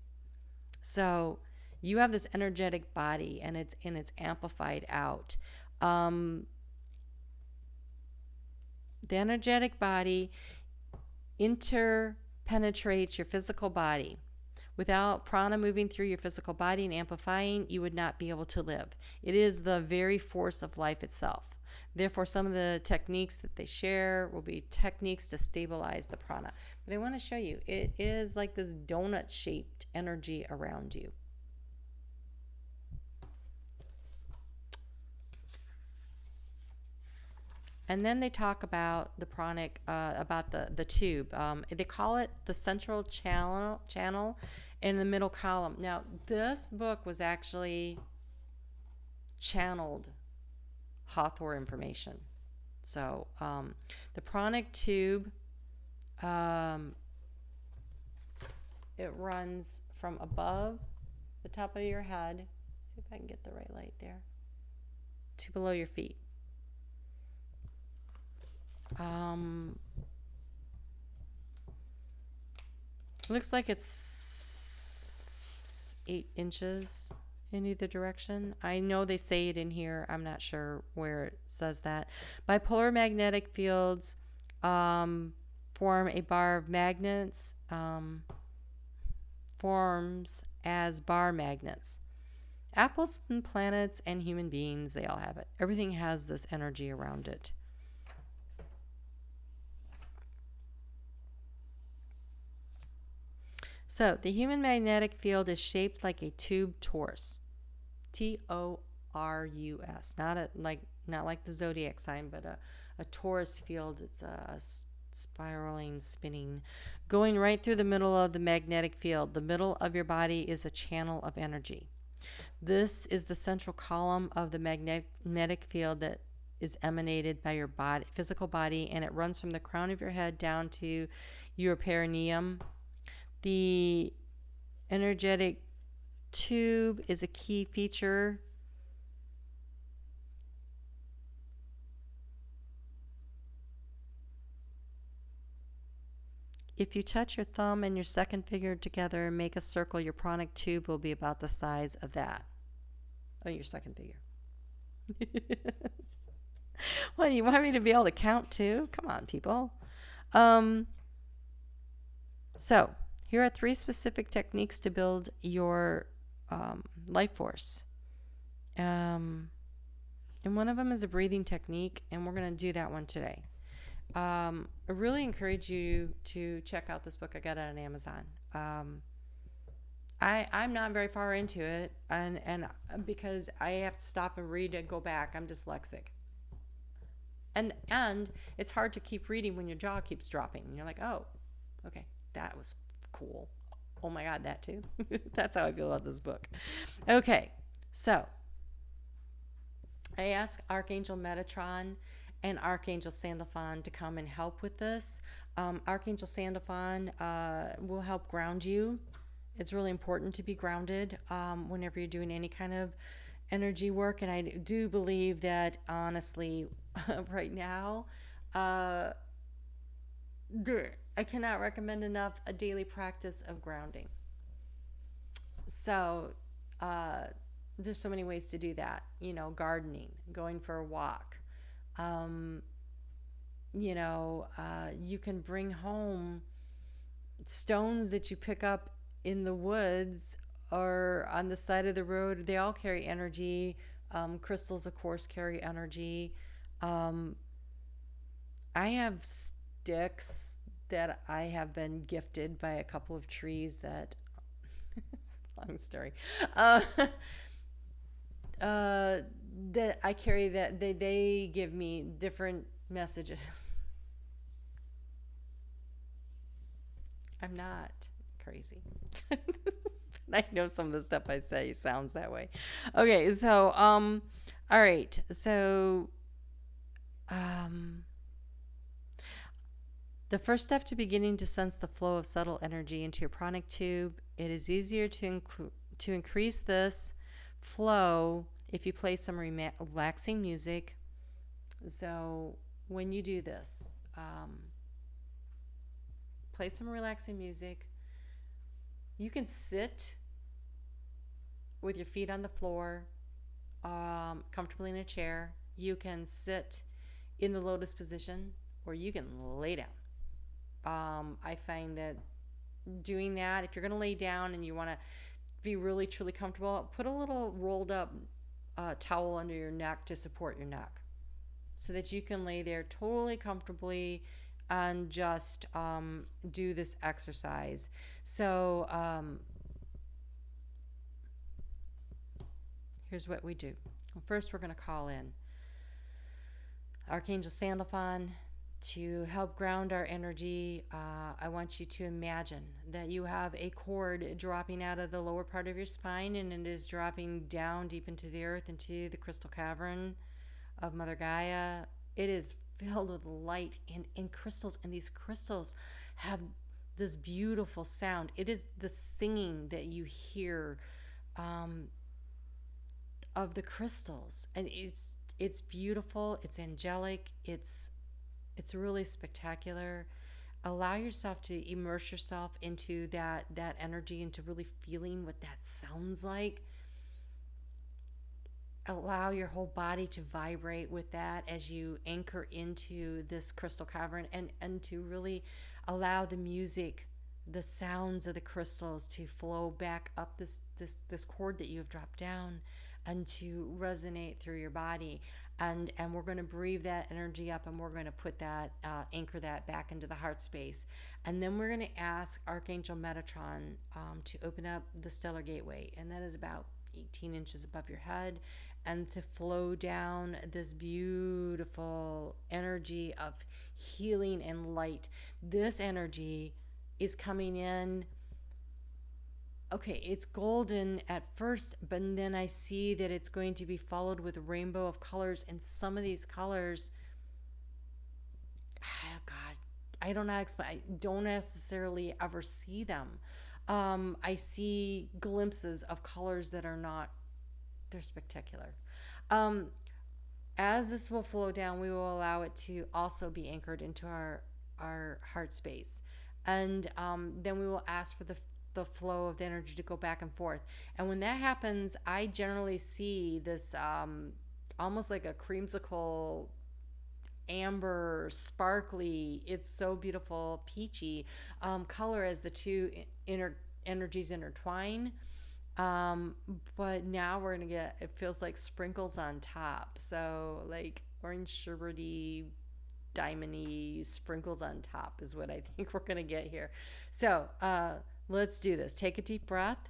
So you have this energetic body, and it's amplified out. The energetic body interpenetrates your physical body. Without prana moving through your physical body and amplifying, you would not be able to live. It is the very force of life itself. Therefore, some of the techniques that they share will be techniques to stabilize the prana. But I want to show you, it is like this donut-shaped energy around you. And then they talk about the pranic, about the tube. They call it the central channel in the middle column. Now, this book was actually channeled Hawthorne information. So the Pronic Tube, it runs from above the top of your head. See if I can get the right light there. To below your feet. Looks like it's 8 inches in either direction. I know they say it in here. I'm not sure where it says that. Bipolar magnetic fields form a bar of magnets, forms as bar magnets. Apples and planets and human beings, they all have it. Everything has this energy around it. So the human magnetic field is shaped like a tube torus. Torus. Not like the zodiac sign, but a torus field. It's a spiraling, spinning, going right through the middle of the magnetic field. The middle of your body is a channel of energy. This is the central column of the magnetic field that is emanated by your body, physical body, and it runs from the crown of your head down to your perineum. The energetic tube is a key feature. If you touch your thumb and your second finger together and make a circle, your pronic tube will be about the size of that. Oh, your second finger. Well, you want me to be able to count too? Come on, people. So, here are 3 specific techniques to build your life force. And one of them is a breathing technique, and we're going to do that one today. I really encourage you to check out this book. I got it on Amazon. I'm not very far into it, and because I have to stop and read and go back. I'm dyslexic. And it's hard to keep reading when your jaw keeps dropping. And you're like, oh, okay, that was cool. Oh my God, that too. That's how I feel about this book. Okay, so I asked Archangel Metatron and Archangel Sandalphon to come and help with this. Archangel Sandalphon will help ground you. It's really important to be grounded whenever you're doing any kind of energy work. And I do believe that, honestly, right now, I cannot recommend enough a daily practice of grounding. So there's so many ways to do that. You know, gardening, going for a walk. You can bring home stones that you pick up in the woods or on the side of the road. They all carry energy. Crystals, of course, carry energy. I have sticks that I have been gifted by a couple of trees that it's a long story. That I carry, that they give me different messages. I'm not crazy. I know some of the stuff I say sounds that way. Okay, so all right. So the first step to beginning to sense the flow of subtle energy into your pranic tube, it is easier to increase this flow if you play some relaxing music. So when you do this, play some relaxing music. You can sit with your feet on the floor, comfortably in a chair. You can sit in the lotus position, or you can lay down. I find that doing that, if you're going to lay down and you want to be really truly comfortable, put a little rolled up towel under your neck to support your neck, so that you can lay there totally comfortably and just do this exercise. So here's what we do. First, we're going to call in Archangel Sandalphon to help ground our energy. I want you to imagine that you have a cord dropping out of the lower part of your spine, and it is dropping down deep into the earth, into the crystal cavern of Mother Gaia. It is filled with light and crystals, and these crystals have this beautiful sound. It is the singing that you hear of the crystals, and it's beautiful, it's angelic, it's really spectacular. allow yourself to immerse yourself into that energy, into really feeling what that sounds like. Allow your whole body to vibrate with that as you anchor into this crystal cavern, and to really allow the music, the sounds of the crystals to flow back up this cord that you have dropped down and to resonate through your body. And we're going to breathe that energy up, and we're going to put that anchor that back into the heart space. And then we're going to ask Archangel Metatron to open up the stellar gateway, and that is about 18 inches above your head, and to flow down this beautiful energy of healing and light. This energy is coming in. Okay, it's golden at first, but then I see that it's going to be followed with a rainbow of colors, and some of these colors, oh God, I don't know, I don't necessarily ever see them. I see glimpses of colors that are not, they're spectacular. As this will flow down, we will allow it to also be anchored into our heart space. And then we will ask for the flow of the energy to go back and forth. And when that happens, I generally see this almost like a creamsicle, amber, sparkly, it's so beautiful, peachy color as the two energies intertwine. But now we're gonna get, it feels like sprinkles on top, so like orange sherbety, diamondy sprinkles on top is what I think we're gonna get here. So let's do this. Take a deep breath.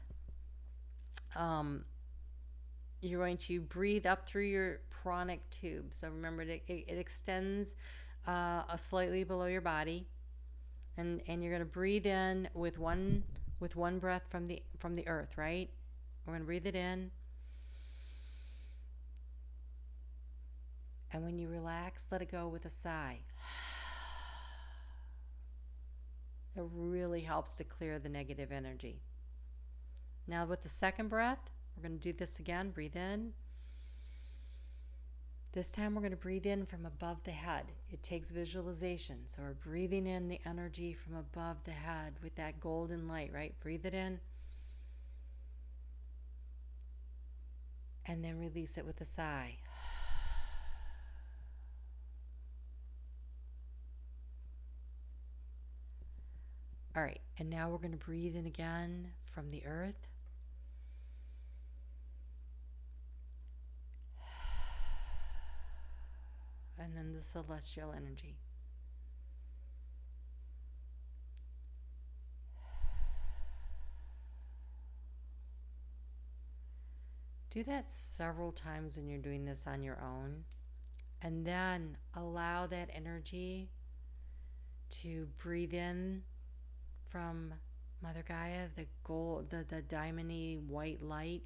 You're going to breathe up through your pronic tube. So remember, it extends slightly below your body, and you're going to breathe in with one breath from the earth. Right? We're going to breathe it in, and when you relax, let it go with a sigh. It really helps to clear the negative energy. Now with the second breath, we're going to do this again. Breathe in. This time we're going to breathe in from above the head. It takes visualization. So we're breathing in the energy from above the head with that golden light, right? Breathe it in. And then release it with a sigh. All right, and now we're going to breathe in again from the earth. And then the celestial energy. Do that several times when you're doing this on your own. And then allow that energy to breathe in from Mother Gaia, the gold, the diamondy white light,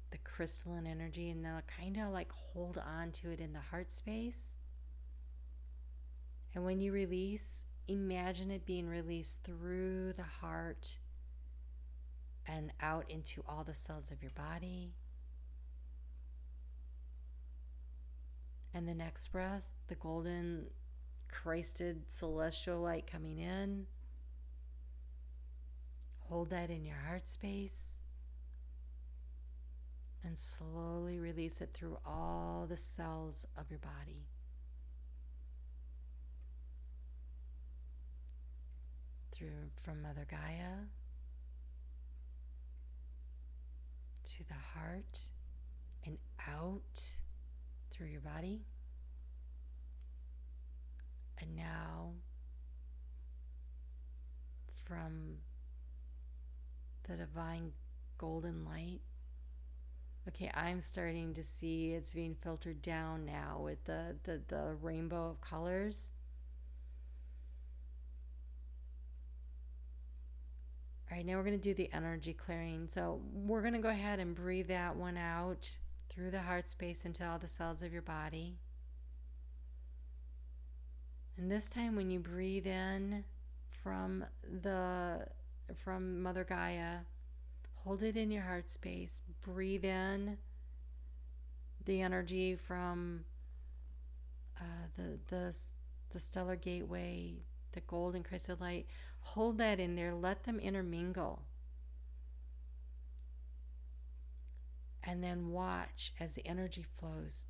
the crystalline energy, and then kind of like hold on to it in the heart space. And when you release, imagine it being released through the heart and out into all the cells of your body. And the next breath, the golden Christed celestial light coming in. Hold that in your heart space. And slowly release it through all the cells of your body. From Mother Gaia to the heart and out through your body. And now from the divine golden light. Okay, I'm starting to see it's being filtered down now with the rainbow of colors. All right, now we're going to do the energy clearing. So we're going to go ahead and breathe that one out through the heart space into all the cells of your body. And this time when you breathe in from Mother Gaia, hold it in your heart space. Breathe in the energy from the stellar gateway, the golden crystal light. Hold that in there. Let them intermingle. And then watch as the energy flows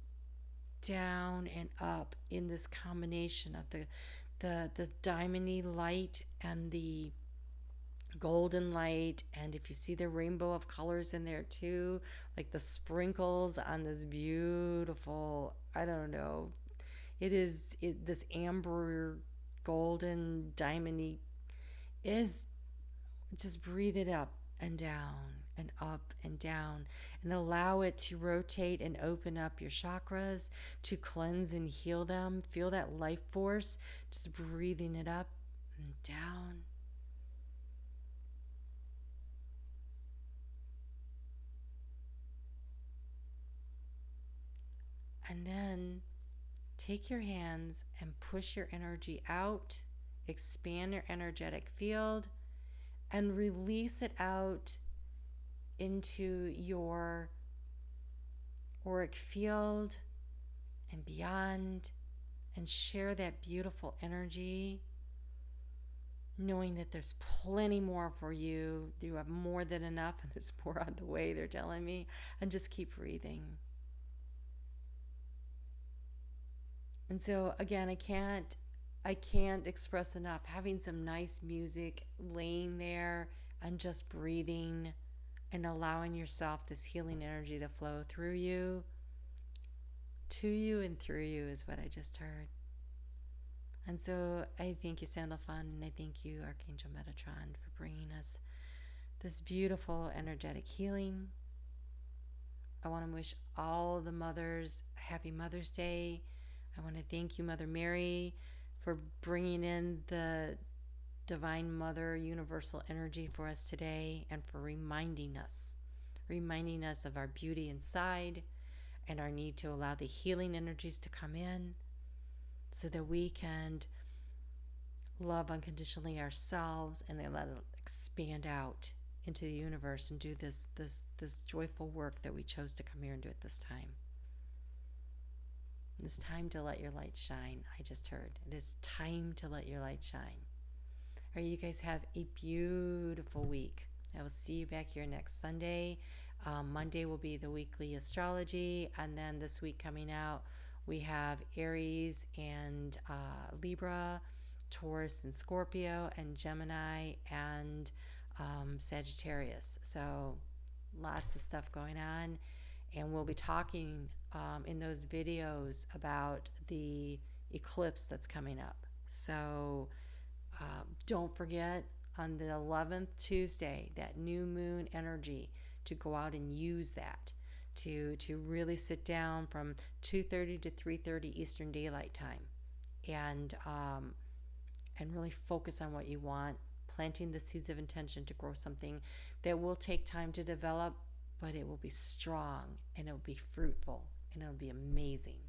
down and up in this combination of the diamondy light and the golden light. And if you see the rainbow of colors in there too, like the sprinkles on this beautiful, I don't know, this amber golden diamondy is, just breathe it up and down and up and down, and allow it to rotate and open up your chakras, to cleanse and heal them. Feel that life force, just breathing it up and down. And then take your hands and push your energy out, expand your energetic field, and release it out into your auric field and beyond, and share that beautiful energy, knowing that there's plenty more for you. You have more than enough, and there's more on the way, they're telling me. And just keep breathing. And so again, I can't express enough having some nice music, laying there and just breathing and allowing yourself this healing energy to flow through you, to you and through you, is what I just heard. And so I thank you, Sandalphon, and I thank you, Archangel Metatron, for bringing us this beautiful energetic healing. I want to wish all the mothers a happy Mother's Day. I want to thank you, Mother Mary, for bringing in the Divine Mother universal energy for us today, and for reminding us of our beauty inside and our need to allow the healing energies to come in so that we can love unconditionally ourselves and then let it expand out into the universe and do this joyful work that we chose to come here and do at this time. It's time to let your light shine. I just heard. It is time to let your light shine. All right, you guys have a beautiful week. I will see you back here next Sunday. Monday will be the weekly astrology. And then this week coming out, we have Aries and Libra, Taurus and Scorpio, and Gemini and Sagittarius. So lots of stuff going on. And we'll be talking in those videos about the eclipse that's coming up. So don't forget on the 11th Tuesday, that new moon energy, to go out and use that to really sit down from 2:30 to 3:30 Eastern Daylight Time, and really focus on what you want, planting the seeds of intention to grow something that will take time to develop, but it will be strong and it will be fruitful and it'll be amazing.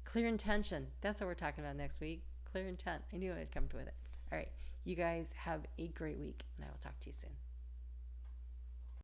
Clear intention. That's what we're talking about next week. Clear intent. I knew I'd come to it. All right. You guys have a great week, and I will talk to you soon.